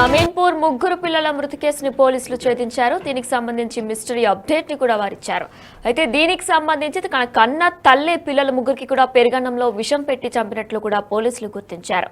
అమీన్పూర్ ముగ్గురు పిల్లల మృతి కేసుని పోలీసులు ఛేదించారు. దీనికి సంబంధించి మిస్టరీ అప్డేట్ ని కూడా వారిచ్చారు. అయితే దీనికి సంబంధించి కన్న తల్లి పిల్లల ముగ్గురికి కూడా పెరుగన్నంలో విషం పెట్టి చంపినట్లు కూడా పోలీసులు గుర్తించారు.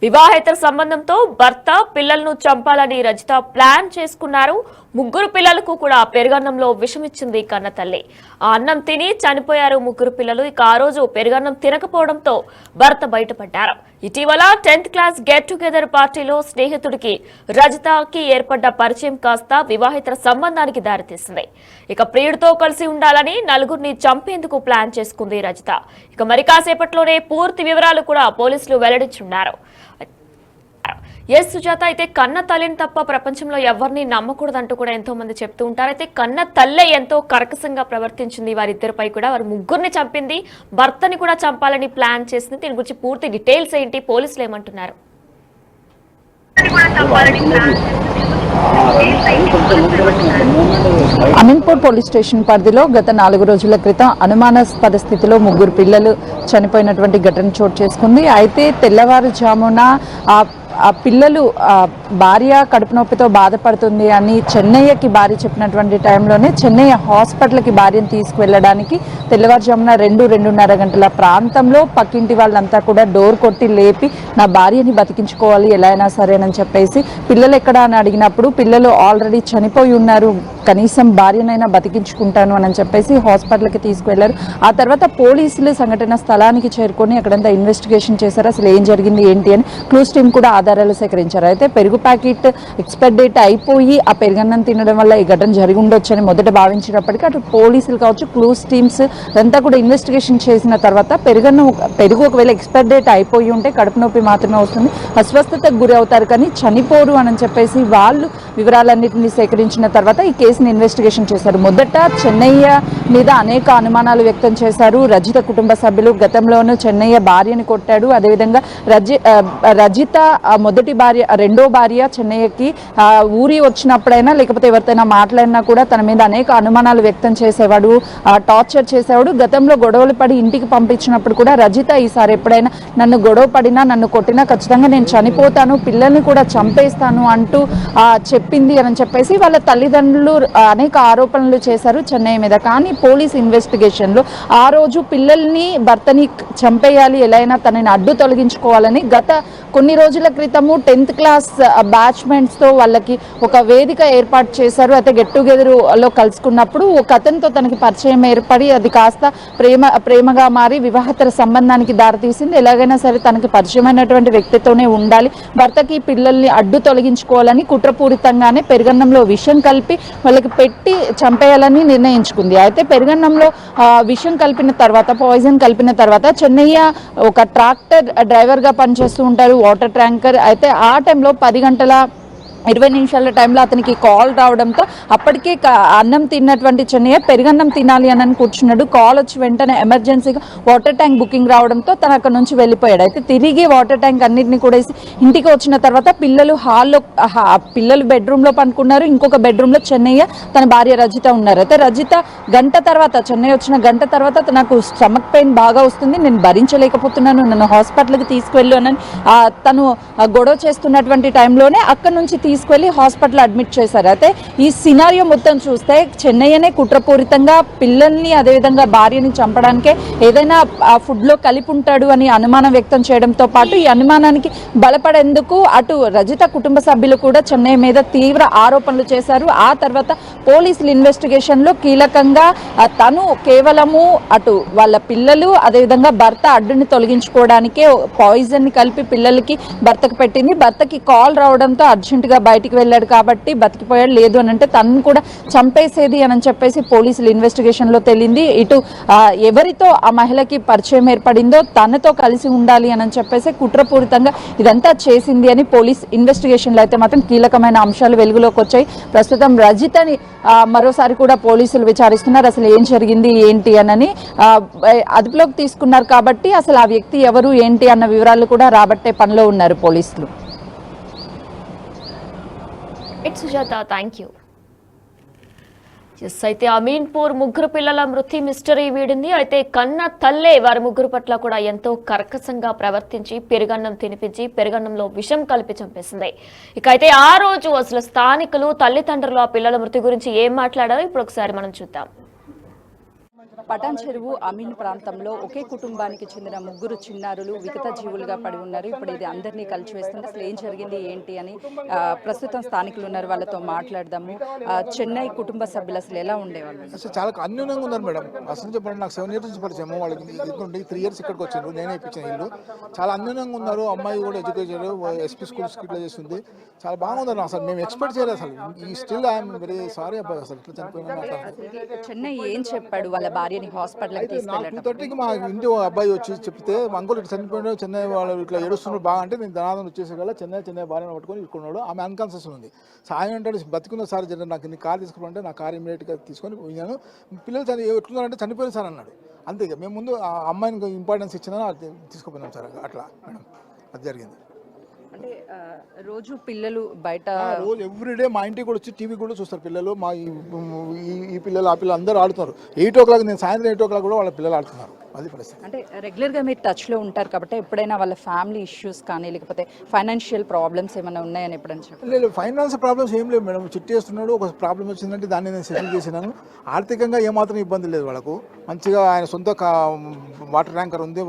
వివాహేతర సంబంధంతో భర్త పిల్లలను చంపాలని రజిత ప్లాన్ చేసుకున్నారు. ముగ్గురు పిల్లలకు కూడా పెరుగన్నంలో విషమిచ్చింది కన్న తల్లి. ఆ అన్నం తిని చనిపోయారు ముగ్గురు పిల్లలు. ఇక ఆ రోజు పెరుగన్నం తినకపోవడంతో భర్త బయటపడ్డారు. ఇటీవల 10th క్లాస్ గెట్ టుగెదర్ పార్టీలో స్నేహితుడికి రజితకి ఏర్పడ్డ పరిచయం కాస్త వివాహితర సంబంధానికి దారితీసింది. ఇక ప్రియుడితో కలిసి ఉండాలని నలుగురిని చంపేందుకు ప్లాన్ చేసుకుంది రజిత. ఇక మరి కాసేపట్లోనే పూర్తి వివరాలు కూడా పోలీసులు వెల్లడించున్నారు. ఎస్ సుజాత, అయితే కన్న తల్లిని తప్ప ప్రపంచంలో ఎవరిని నమ్మకూడదంటూ కూడా ఎంతో మంది చెప్తూ ఉంటారు. అయితే కన్న తల్లే ఎంతో కర్కశంగా ప్రవర్తించింది వారిద్దరిపై కూడా. వారి ముగ్గురిని చంపింది, భర్తని కూడా చంపాలని ప్లాన్ చేసింది. దీని గురించి పూర్తి డీటెయిల్స్ ఏంటి, పోలీసులు ఏమంటున్నారు? అమీన్పూర్ పోలీస్ స్టేషన్ పరిధిలో గత 4 రోజుల క్రితం అనుమానాస్పద స్థితిలో ముగ్గురు పిల్లలు చనిపోయినటువంటి ఘటన చోటు చేసుకుంది. అయితే తెల్లవారుజామున ఆ పిల్లలు భార్య కడుపు నొప్పితో బాధపడుతుంది అని చెన్నయ్యకి భార్య చెప్పినటువంటి టైంలోనే చెన్నయ్య హాస్పిటల్కి భార్యను తీసుకువెళ్ళడానికి తెల్లవారుజామున 2-2:30 గంటల ప్రాంతంలో పక్కింటి వాళ్ళంతా కూడా డోర్ కొట్టి లేపి నా భార్యని బతికించుకోవాలి ఎలా అయినా సరేనని చెప్పేసి పిల్లలు ఎక్కడ అని అడిగినప్పుడు పిల్లలు ఆల్రెడీ చనిపోయి ఉన్నారు, కనీసం భార్యనైనా బతికించుకుంటాను అని చెప్పేసి హాస్పిటల్కి తీసుకువెళ్లారు. ఆ తర్వాత పోలీసులు సంఘటన స్థలానికి చేరుకొని అక్కడంతా ఇన్వెస్టిగేషన్ చేశారు. అసలు ఏం జరిగింది ఏంటి అని క్లూస్ టీమ్ కూడా ఆధారాలు సేకరించారు. అయితే పెరుగు ప్యాకెట్ ఎక్స్పైర్ డేట్ అయిపోయి ఆ పెరుగన్నం తినడం వల్ల ఈ ఘటన జరిగి ఉండొచ్చని మొదట భావించినప్పటికీ అటు పోలీసులు కావచ్చు, క్లూస్ టీమ్స్ అంతా కూడా ఇన్వెస్టిగేషన్ చేసిన తర్వాత పెరుగు ఒకవేళ ఎక్స్పైర్ డేట్ అయిపోయి ఉంటే కడుపు నొప్పి మాత్రమే వస్తుంది, అస్వస్థతకు గురి అవుతారు కానీ చనిపోరు అని చెప్పేసి వాళ్ళు వివరాలన్నింటినీ సేకరించిన తర్వాత ఈ కేసుని ఇన్వెస్టిగేషన్ చేశారు. మొదట చెన్నయ్య మీద అనేక అనుమానాలు వ్యక్తం చేశారు రజిత కుటుంబ సభ్యులు. గతంలోనూ చెన్నయ్య భార్యని కొట్టాడు, అదేవిధంగా రజిత మొదటి భార్య రెండో భార్య చెన్నయ్యకి ఊరి వచ్చినప్పుడైనా లేకపోతే ఎవరితోనైనా మాట్లాడినా కూడా తన మీద అనేక అనుమానాలు వ్యక్తం చేసేవాడు, టార్చర్ చేసేవాడు. గతంలో గొడవలు పడి ఇంటికి పంపించినప్పుడు కూడా రజిత ఈసారి ఎప్పుడైనా నన్ను గొడవ పడినా నన్ను కొట్టినా ఖచ్చితంగా నేను చనిపోతాను, పిల్లల్ని కూడా చంపేస్తాను అంటూ చెప్పింది అని చెప్పేసి వాళ్ళ తల్లిదండ్రులు అనేక ఆరోపణలు చేశారు చెన్నయ్య మీద. కానీ పోలీస్ ఇన్వెస్టిగేషన్లో ఆ రోజు పిల్లల్ని భర్తని చంపేయాలి, ఎలా అయినా తనని అడ్డు తొలగించుకోవాలని గత కొన్ని రోజుల క్రితము 10th క్లాస్ బ్యాచ్మెంట్స్తో వాళ్ళకి ఒక వేదిక ఏర్పాటు చేశారు. అయితే గెట్ టుగెదర్లో కలుసుకున్నప్పుడు ఒక అతనితో తనకి పరిచయం ఏర్పడి అది కాస్త ప్రేమగా మారి వివాహేతర సంబంధానికి దారితీసింది. ఎలాగైనా సరే తనకి పరిచయమైనటువంటి వ్యక్తితోనే ఉండాలి, భర్తకి పిల్లల్ని అడ్డు తొలగించుకోవాలని కుట్రపూరితంగానే పెరుగన్నంలో విషం కలిపి వాళ్ళకి పెట్టి చంపేయాలని నిర్ణయించుకుంది. అయితే పెరుగన్నంలో విషం కలిపిన తర్వాత, పాయిజన్ కలిపిన తర్వాత చెన్నయ్య ఒక ట్రాక్టర్ డ్రైవర్గా పనిచేస్తూ ఉంటారు, వాటర్ ట్యాంకర్. అయితే ఆ టైంలో 10:20 టైంలో అతనికి కాల్ రావడంతో అప్పటికే అన్నం తిన్నటువంటి చెన్నయ్య పెరుగన్నం తినాలి అని కూర్చున్నాడు. కాల్ వచ్చి వెంటనే ఎమర్జెన్సీగా వాటర్ ట్యాంక్ బుకింగ్ రావడంతో తను అక్కడ నుంచి వెళ్ళిపోయాడు. అయితే తిరిగి వాటర్ ట్యాంక్ అన్నింటినీ కూడా ఇంటికి వచ్చిన తర్వాత పిల్లలు బెడ్రూమ్లో పనుకున్నారు, ఇంకొక బెడ్రూమ్లో చెన్నయ్య తన భార్య రజిత ఉన్నారు. అయితే రజిత చెన్నయ్య వచ్చిన గంట తర్వాత నాకు స్టమక్ పెయిన్ బాగా వస్తుంది, నేను భరించలేకపోతున్నాను, నన్ను హాస్పిటల్కి తీసుకువెళ్ళు అని తను గొడవ చేస్తున్నటువంటి టైంలోనే అక్కడ నుంచి తీసుకెళ్లి హాస్పిటల్ అడ్మిట్ చేశారు. అయితే ఈ సినారియో మొత్తం చూస్తే చెన్నయ్యనే కుట్రపూరితంగా పిల్లల్ని అదేవిధంగా భార్యని చంపడానికే ఏదైనా ఫుడ్లో కలిపి ఉంటాడు అని అనుమానం వ్యక్తం చేయడంతో పాటు ఈ అనుమానానికి బలపడేందుకు అటు రజిత కుటుంబ సభ్యులు కూడా చెన్నయ్య మీద తీవ్ర ఆరోపణలు చేశారు. ఆ తర్వాత పోలీసుల ఇన్వెస్టిగేషన్లో కీలకంగా తను కేవలము అటు వాళ్ళ పిల్లలు అదేవిధంగా భర్త అడ్డుని తొలగించుకోవడానికే పాయిజన్ ని కలిపి పిల్లలకి భర్తకు పెట్టింది. భర్తకి కాల్ రావడంతో అర్జెంటుగా బయటికి వెళ్ళాడు కాబట్టి బతికిపోయాడు, లేదు అని అంటే తనను కూడా చంపేసేది అని చెప్పేసి పోలీసులు ఇన్వెస్టిగేషన్ లో తేలింది. ఇటు ఎవరితో ఆ మహిళకి పరిచయం ఏర్పడిందో తనతో కలిసి ఉండాలి అని చెప్పేసి కుట్రపూరితంగా ఇదంతా చేసింది అని పోలీస్ ఇన్వెస్టిగేషన్ లో అయితే మాత్రం కీలకమైన అంశాలు వెలుగులోకి వచ్చాయి. ప్రస్తుతం రజితని మరోసారి కూడా పోలీసులు విచారిస్తున్నారు, అసలు ఏం జరిగింది ఏంటి అని అదుపులోకి తీసుకున్నారు కాబట్టి అసలు ఆ వ్యక్తి ఎవరు ఏంటి అన్న వివరాలు కూడా రాబట్టే పనిలో ఉన్నారు పోలీసులు. It's Sujata, thank you. అయితే అమీన్పూర్ ముగ్గురు పిల్లల మృతి మిస్టరీ వీడింది. అయితే కన్న తల్లే వారి ముగ్గురు పట్ల కూడా ఎంతో కర్కశంగా ప్రవర్తించి పెరుగన్నం తినిపించి పెరుగన్నంలో విషం కలిపి చంపేసింది. ఇక అయితే ఆ రోజు అసలు స్థానికులు తల్లిదండ్రులు ఆ పిల్లల మృతి గురించి ఏం మాట్లాడారో ఇప్పుడు ఒకసారి మనం చూద్దాం. పటాన్ చెరువు అమీన్ ప్రాంతంలో ఒకే కుటుంబానికి చెందిన ముగ్గురు చిన్నారులు వికట జీవులుగా పడి ఉన్నారు. ఇప్పుడు ఇది అందరినీ కలిసివేస్తుంది. అసలు ఏం జరిగింది ఏంటి అని ప్రస్తుతం స్థానికులు ఉన్నారు, వాళ్ళతో మాట్లాడదాము. చెన్నై కుటుంబ సభ్యులు అసలు ఎలా ఉండేవాళ్ళు? అసలు చాలా అన్యూనంగా ఉన్నారు మేడం. అసలు చెప్పండి, నాకు 7 years నుంచి పరిచయం. వాళ్ళకి 3 years ఇక్కడికి వచ్చారు, నేనే ఇప్పించిన ఇల్లు. చాలా అన్యూనంగా ఉన్నారు. అమ్మాయి కూడా ఎడ్యుకేషన్ ఎస్పీ స్కూల్స్ ఇట్లా చేస్తుంది. చాలా బాగుంది. అసలు మేము ఎక్స్పెక్ట్ చేయలేదు. అసలు ఈ స్టిల్ ఐఎమ్ వెరీ సారీ అబ్బాయి, అసలు ఇట్లా చనిపోయినా. చెన్నై ఏం చెప్పాడు వాళ్ళ భార్యని హాస్పిటల్కి తీసుకెళ్ళాడు? 2:30కి మా ఇంటి అబ్బాయి వచ్చి చెప్తే అంకుల్ ఇట్లా చనిపోయినా, చెన్నై వాళ్ళు ఇట్లా ఏడుస్తున్నారు బాగా అంటే నేను ధనాదం వచ్చేసేగల చెన్నై భార్యను పట్టుకొని ఇట్టుకున్నాడు. ఆమె అన్కాన్షియస్ ఉంది. సాయం అంటే బతికున్న సార్ జర నాకు నీ కార్ తీసుకుంటే నా కార్ ఇమీడియట్గా తీసుకొని పోయినాను. పిల్లలు ఎట్లున్నారంటే చనిపోయింది సార్ అన్నాడు. అంతే. ఇక మేము ముందు ఆ అమ్మాయిని ఇంపార్టెన్స్ ఇచ్చినా తీసుకుపోయినాం సార్. అట్లా మేడం అది జరిగింది. అంటే రోజు పిల్లలు బయట రోజు ఎవ్రీడే మా ఇంటికి కూడా వచ్చి టీవీ కూడా చూస్తారు పిల్లలు. మా ఈ పిల్లలు ఆ పిల్లలు అందరూ ఆడుతున్నారు. 8 o'clock, నేను సాయంత్రం 8 o'clock కూడా వాళ్ళ పిల్లలు ఆడుతున్నారు. అది పరిస్థితి. అంటే రెగ్యులర్గా మీరు టచ్లో ఉంటారు కాబట్టి ఎప్పుడైనా వాళ్ళ ఫ్యామిలీ ఇష్యూస్ కానీ లేకపోతే ఫైనాన్షియల్ ప్రాబ్లమ్స్ ఏమైనా ఉన్నాయని ఎప్పుడైనా చెప్పారు? లేదు, ఫైనాన్స్ ప్రాబ్లమ్స్ ఏం లేవు మేడం. చిట్టి వేస్తున్నాడు, ఒక ప్రాబ్లం వచ్చిందంటే దాన్ని నేను సెటిల్ చేసినాను. ఆర్థికంగా ఏమాత్రం ఇబ్బంది లేదు వాళ్ళకు. మంచిగా ఆయన సొంత వాటర్ ట్యాంకర్ ఉంది,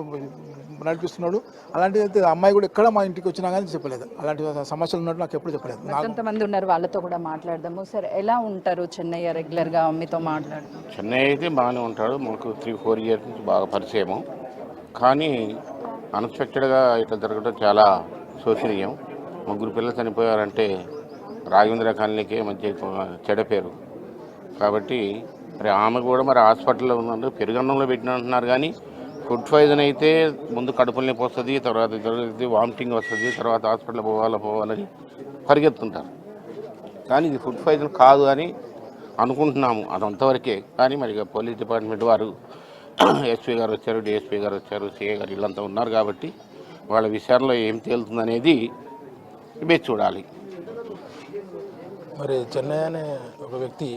నడిపిస్తున్నాడు. అలాంటిది అయితే అమ్మాయి కూడా ఎక్కడ మా ఇంటికి వచ్చినా కానీ చెప్పలేదు. అలాంటి సమస్యలు ఉన్నట్టు నాకు ఎప్పుడు చెప్పలేదు. కొంతమంది ఉన్నారు, వాళ్ళతో కూడా మాట్లాడదాము. సార్ ఎలా ఉంటారు చెన్నయ్య? రెగ్యులర్గా మీతో మాట్లాడదాం. చెన్నై అయితే బాగానే ఉంటాడు. మాకు 3-4 years నుంచి బాగా పరిచయము. కానీ అన్ఎక్స్పెక్టెడ్గా ఇట్లా జరగడం చాలా శోచనీయం. ముగ్గురు పిల్లలు చనిపోయారంటే రాఘవేంద్ర కాలనీకే మంచి చెడ్డ పేరు. కాబట్టి మరి ఆమె కూడా మరి హాస్పిటల్లో ఉన్నారు, పెరుగన్నంలో పెట్టినంటున్నారు. కానీ ఫుడ్ పాయిజన్ అయితే ముందు కడుపులు నొప్పి వస్తుంది, తర్వాత వామిటింగ్ వస్తుంది, తర్వాత హాస్పిటల్ పోవాలని పరిగెత్తుంటారు. కానీ ఇది ఫుడ్ పాయిజన్ కాదు అని అనుకుంటున్నాము. అదంతవరకే. కానీ మరి పోలీస్ డిపార్ట్మెంట్ వారు ఎస్పీ గారు వచ్చారు, డిఎస్పీ గారు వచ్చారు, సిఐ గారు వీళ్ళంతా ఉన్నారు కాబట్టి వాళ్ళ విషయాల్లో ఏం తేలుతుందనేది ఇవే చూడాలి. మరి చెన్నై అనే ఒక వ్యక్తి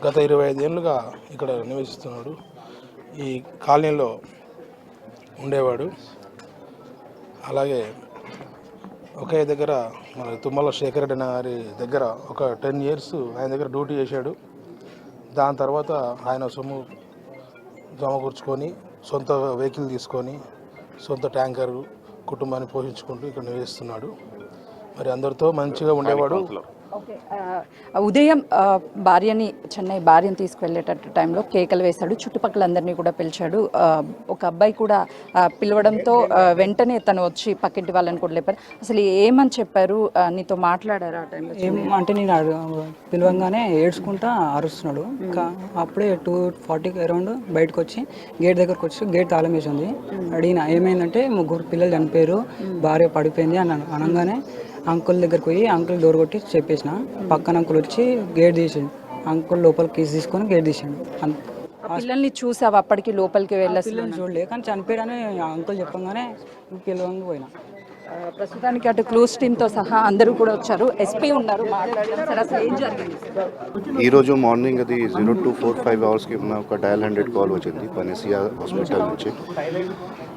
గత 25 ఏళ్ళుగా ఇక్కడ నివసిస్తున్నాడు. ఈ కాలనీలో ఉండేవాడు. అలాగే ఒకే దగ్గర మన తుమ్మల శేఖర్ రెడ్డి గారి దగ్గర ఒక 10 years ఆయన దగ్గర డ్యూటీ చేశాడు. దాని తర్వాత ఆయన సొమ్ము సమకూర్చుకొని సొంత వెహికల్ తీసుకొని సొంత ట్యాంకర్ కుటుంబాన్ని పోషించుకుంటూ ఇక్కడ నివసిస్తున్నాడు. మరి అందరితో మంచిగా ఉండేవాడు. ఓకే. ఉదయం చెన్నై భార్యని తీసుకువెళ్ళేటట్టు టైంలో కేకలు వేశాడు, చుట్టుపక్కల అందరినీ కూడా పిలిచాడు. ఒక అబ్బాయి కూడా పిలవడంతో వెంటనే తను వచ్చి పక్కింటి వాళ్ళని కూడా లేపారు. అసలు ఏమని చెప్పారు? నీతో మాట్లాడారు ఆ టైంలో? ఏం అంటే నేను పిలవంగానే ఏడ్చుకుంటా అరుస్తున్నాడు. ఇంకా అప్పుడే 2:40 అరౌండ్ బయటకు వచ్చి గేట్ దగ్గరకు వచ్చి గేట్ తాళం వేసి ఉంది. అడిగిన ఏమైందంటే ముగ్గురు పిల్లలు చనిపోయారు, భార్య పడిపోయింది అని అనగానే అంకుల్ దగ్గరికి పోయి అంకుల్ డోర్ కొట్టి చెప్పేసిన. పక్కన అంకుల్ వచ్చి గేట్ తీసాడు. అంకుల్ లోపలికి కీస్ తీసుకొని గేట్ తీసాడు. పిల్లల్ని చూసావు అప్పటికి లోపలికి వెళ్ళి? పిల్లల్ని చూడలే, కానీ చనిపోయాడని అంకుల్ చెప్పగానే పిలవంగా పోయినా. ప్రస్తుతానికి అటు క్లూస్ టీమ్తో సహా అందరూ కూడా వచ్చారు. ఎస్పీ ఉన్నారు, మాట్లాడారు. సార్ అసలు ఏం జరిగింది? ఈరోజు మార్నింగ్ అది 0245 hours ఒక డయల్ 100 కాల్ వచ్చింది పనేసియా హాస్పిటల్ నుంచి.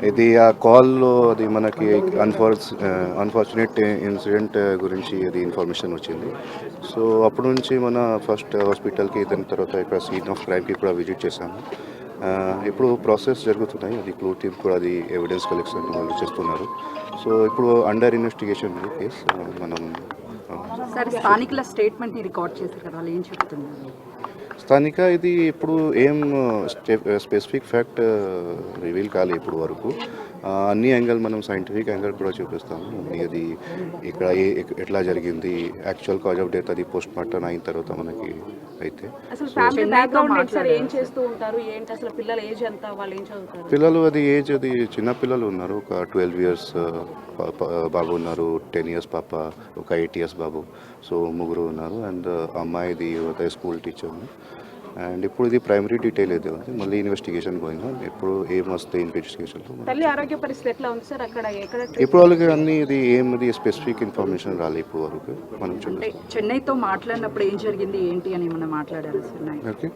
ఇది ఆ కాల్లో అది మనకి అన్ఫార్చునేట్ ఇన్సిడెంట్ గురించి అది ఇన్ఫర్మేషన్ వచ్చింది. సో అప్పటి నుంచి మన ఫస్ట్ హాస్పిటల్కి, దాని తర్వాత ఇక్కడ సీన్ ఆఫ్ క్రైమ్కి కూడా విజిట్ చేశాము. ఇప్పుడు ప్రాసెస్ జరుగుతున్నాయి. అది క్లూ టీమ్ కూడా అది ఎవిడెన్స్ కలెక్షన్ వాళ్ళు చేస్తున్నారు. సో ఇప్పుడు అండర్ ఇన్వెస్టిగేషన్ కేసు మనం. సార్ స్థానికుల స్టేట్మెంట్ని రికార్డ్ చేశారు కదా, వాళ్ళు ఏం చెప్తున్నారు? స్థానిక ఇది ఇప్పుడు ఏం స్పెసిఫిక్ ఫ్యాక్ట్ రివీల్ కాలే ఇప్పుడు వరకు. అన్ని యాంగిల్ మనం సైంటిఫిక్ యాంగిల్ కూడా చూపిస్తాము. అది ఇక్కడ ఎట్లా జరిగింది, యాక్చువల్ కాజ్ ఆఫ్ డెత్ అది పోస్ట్ మార్టం అయిన తర్వాత మనకి అయితే. పిల్లలు అది ఏజ్ అది చిన్న పిల్లలు ఉన్నారు. ఒక 12 years బాబు ఉన్నారు, 10 years పాప, ఒక 8 years బాబు. సో ముగ్గురు ఉన్నారు. అండ్ అమ్మాయిది ఒక స్కూల్ టీచర్. అండ్ ఇప్పుడు ఇది ప్రైమరీ డీటెయిల్ అయితే ఉంది, మళ్ళీ ఇన్వెస్టిగేషన్ గోయింగ్ ఆన్. ఇప్పుడు ఏం వస్తే ఇన్వెస్టిగేషన్లో తల్లి ఆరోగ్య పరిస్థితి ఎట్లా ఉంది సార్? అక్కడ ఎక్కడ ఇప్పుడు వాళ్ళకి అన్ని ఇది ఏమిది స్పెసిఫిక్ ఇన్ఫర్మేషన్ రాలేదు ఇప్పుడు వరకు. మనం చూడండి చెన్నైతో మాట్లాడినప్పుడు ఏం జరిగింది ఏంటి అని మనం మాట్లాడారు సార్? ఓకే,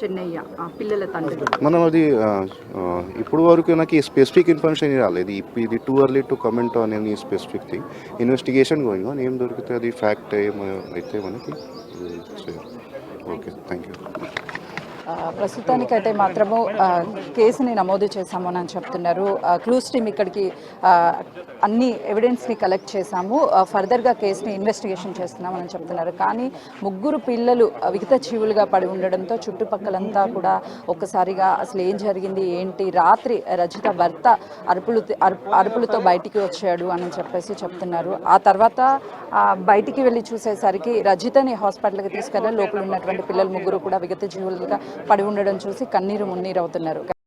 చెన్నై ఆ పిల్లల తండ్రి మనం అది ఇప్పుడు వరకు నాకు ఈ స్పెసిఫిక్ ఇన్ఫర్మేషన్ రాలేదు. ఇది too early to comment on any specific thing. Investigation going on. ఏం దొరికితే అది ఫ్యాక్ట్ ఏమైతే మనకి ఓకే. Thank you. ప్రస్తుతానికైతే మాత్రము కేసుని నమోదు చేశాము అని చెప్తున్నారు. క్లూస్ టీమ్ ఇక్కడికి అన్ని ఎవిడెన్స్ని కలెక్ట్ చేశాము, ఫర్దర్గా కేసుని ఇన్వెస్టిగేషన్ చేస్తున్నామని చెప్తున్నారు. కానీ ముగ్గురు పిల్లలు విగత జీవులుగా పడి ఉండడంతో చుట్టుపక్కలంతా కూడా ఒక్కసారిగా అసలు ఏం జరిగింది ఏంటి, రాత్రి రజిత భర్త అరుపులతో బయటికి వచ్చాడు అని చెప్పేసి చెప్తున్నారు. ఆ తర్వాత బయటికి వెళ్ళి చూసేసరికి రజితని హాస్పిటల్కి తీసుకెళ్ళి లోపల ఉన్నటువంటి పిల్లలు ముగ్గురు కూడా విగత జీవులుగా పడి ఉండడం చూసి కన్నీరు మున్నీరు అవుతున్నారు.